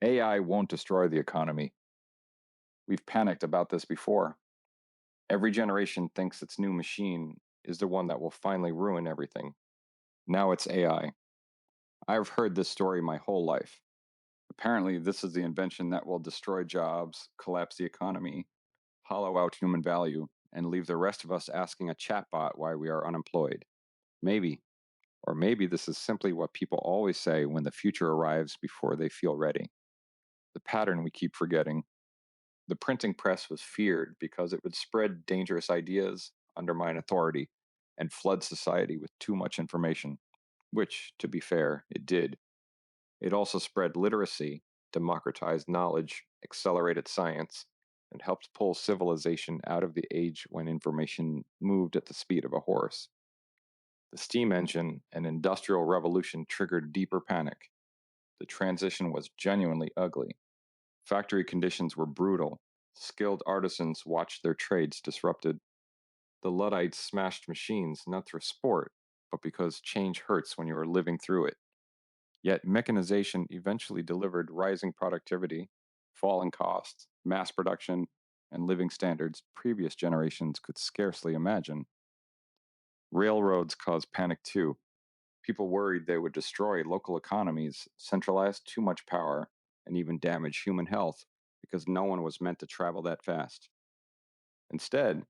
AI won't destroy the economy. We've panicked about this before. Every generation thinks its new machine is the one that will finally ruin everything. Now it's AI. I've heard this story my whole life. Apparently, this is the invention that will destroy jobs, collapse the economy, hollow out human value, and leave the rest of us asking a chatbot why we are unemployed. Maybe. Or maybe this is simply what people always say when the future arrives before they feel ready. The pattern we keep forgetting. The printing press was feared because it would spread dangerous ideas, undermine authority, and flood society with too much information, which, to be fair, it did. It also spread literacy, democratized knowledge, accelerated science, and helped pull civilization out of the age when information moved at the speed of a horse. The steam engine and industrial revolution triggered deeper panic. The transition was genuinely ugly. Factory conditions were brutal. Skilled artisans watched their trades disrupted. The Luddites smashed machines not through sport, but because change hurts when you are living through it. Yet mechanization eventually delivered rising productivity, falling costs, mass production, and living standards previous generations could scarcely imagine. Railroads caused panic too. People worried they would destroy local economies, centralize too much power, and even damage human health because no one was meant to travel that fast. Instead,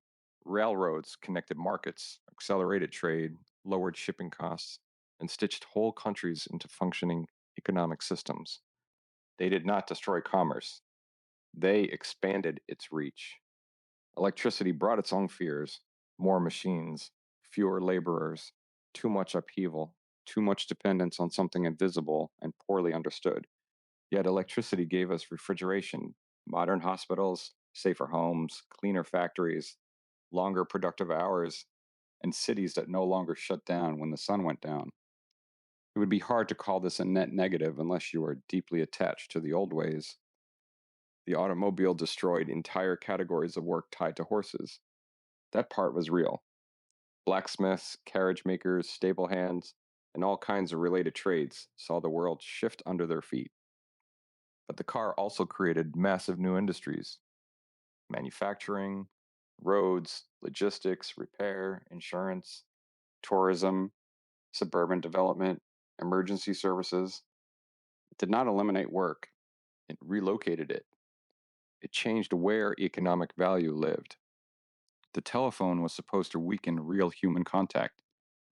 railroads connected markets, accelerated trade, lowered shipping costs, and stitched whole countries into functioning economic systems. They did not destroy commerce, they expanded its reach. Electricity brought its own fears: more machines, fewer laborers, too much upheaval, too much dependence on something invisible and poorly understood. Yet electricity gave us refrigeration, modern hospitals, safer homes, cleaner factories, longer productive hours, and cities that no longer shut down when the sun went down. It would be hard to call this a net negative unless you are deeply attached to the old ways. The automobile destroyed entire categories of work tied to horses. That part was real. Blacksmiths, carriage makers, stable hands, and all kinds of related trades saw the world shift under their feet. But the car also created massive new industries: manufacturing, roads, logistics, repair, insurance, tourism, suburban development, emergency services. It did not eliminate work, it relocated it. It changed where economic value lived. The telephone was supposed to weaken real human contact.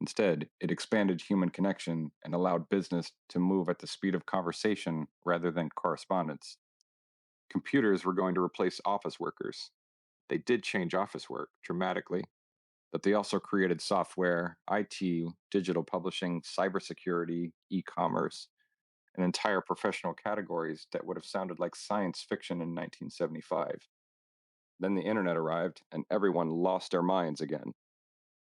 Instead, it expanded human connection and allowed business to move at the speed of conversation rather than correspondence. Computers were going to replace office workers. They did change office work dramatically, but they also created software, IT, digital publishing, cybersecurity, e commerce, and entire professional categories that would have sounded like science fiction in 1975. Then the internet arrived, and everyone lost their minds again.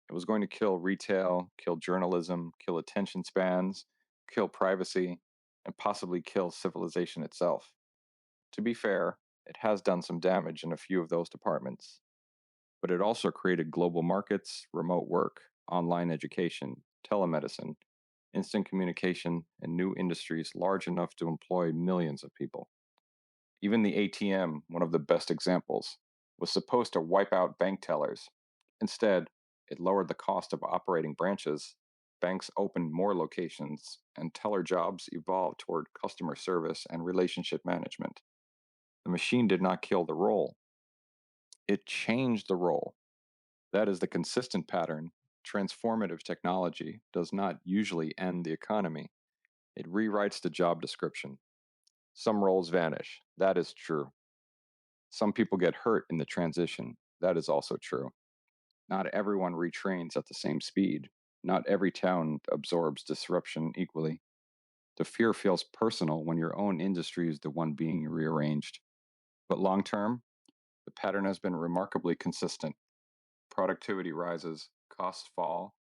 It was going to kill retail, kill journalism, kill attention spans, kill privacy, and possibly kill civilization itself. To be fair, it has done some damage in a few of those departments, but it also created global markets, remote work, online education, telemedicine, instant communication, and new industries large enough to employ millions of people. Even the ATM, one of the best examples, was supposed to wipe out bank tellers. Instead, it lowered the cost of operating branches, banks opened more locations, and teller jobs evolved toward customer service and relationship management. The machine did not kill the role, it changed the role. That is the consistent pattern. Transformative technology does not usually end the economy, it rewrites the job description. Some roles vanish. That is true. Some people get hurt in the transition. That is also true. Not everyone retrains at the same speed. Not every town absorbs disruption equally. The fear feels personal when your own industry is the one being rearranged. But long term, the pattern has been remarkably consistent. Productivity rises, costs fall,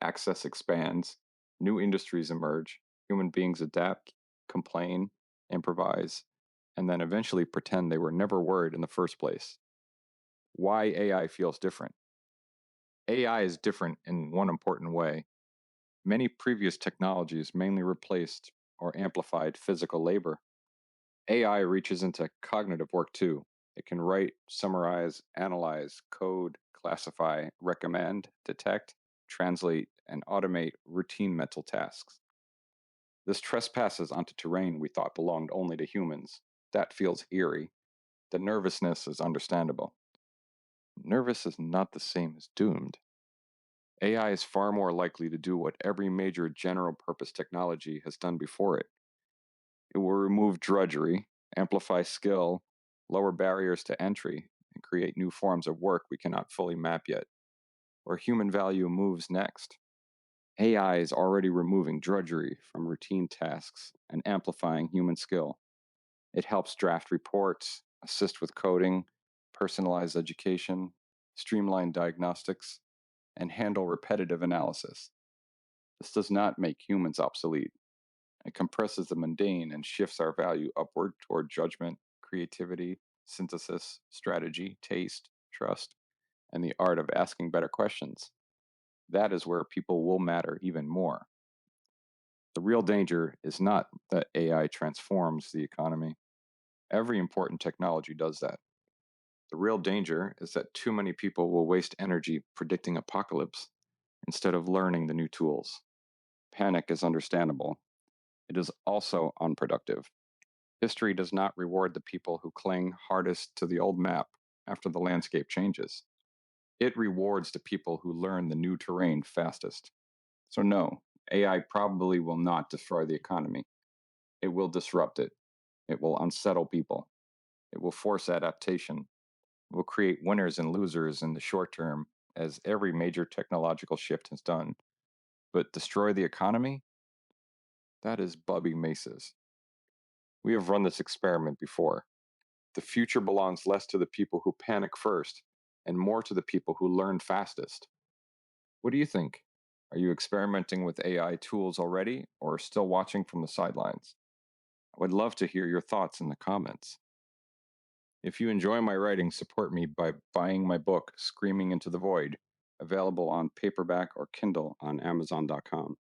access expands, new industries emerge, human beings adapt, complain, improvise, and then eventually pretend they were never worried in the first place. Why AI feels different? AI is different in one important way. Many previous technologies mainly replaced or amplified physical labor. AI reaches into cognitive work too. It can write, summarize, analyze, code, classify, recommend, detect, translate, and automate routine mental tasks. This trespasses onto terrain we thought belonged only to humans. That feels eerie. The nervousness is understandable. Nervous is not the same as doomed. AI is far more likely to do what every major general purpose technology has done before it. It will remove drudgery, amplify skill, lower barriers to entry, and create new forms of work we cannot fully map yet. Where human value moves next. AI is already removing drudgery from routine tasks and amplifying human skill. It helps draft reports, assist with coding, personalize education, streamline diagnostics, and handle repetitive analysis. This does not make humans obsolete. It compresses the mundane and shifts our value upward toward judgment, creativity, synthesis, strategy, taste, trust, and the art of asking better questions. That is where people will matter even more. The real danger is not that AI transforms the economy. Every important technology does that. The real danger is that too many people will waste energy predicting apocalypse instead of learning the new tools. Panic is understandable. It is also unproductive. History does not reward the people who cling hardest to the old map after the landscape changes. It rewards the people who learn the new terrain fastest. So, no, AI probably will not destroy the economy. It will disrupt it. It will unsettle people. It will force adaptation. It will create winners and losers in the short term, as every major technological shift has done. But destroy the economy? That is Bubby Mace's. We have run this experiment before. The future belongs less to the people who panic first and more to the people who learn fastest. What do you think? Are you experimenting with AI tools already or still watching from the sidelines? I would love to hear your thoughts in the comments. If you enjoy my writing, support me by buying my book, Screaming into the Void, available on paperback or Kindle on Amazon.com.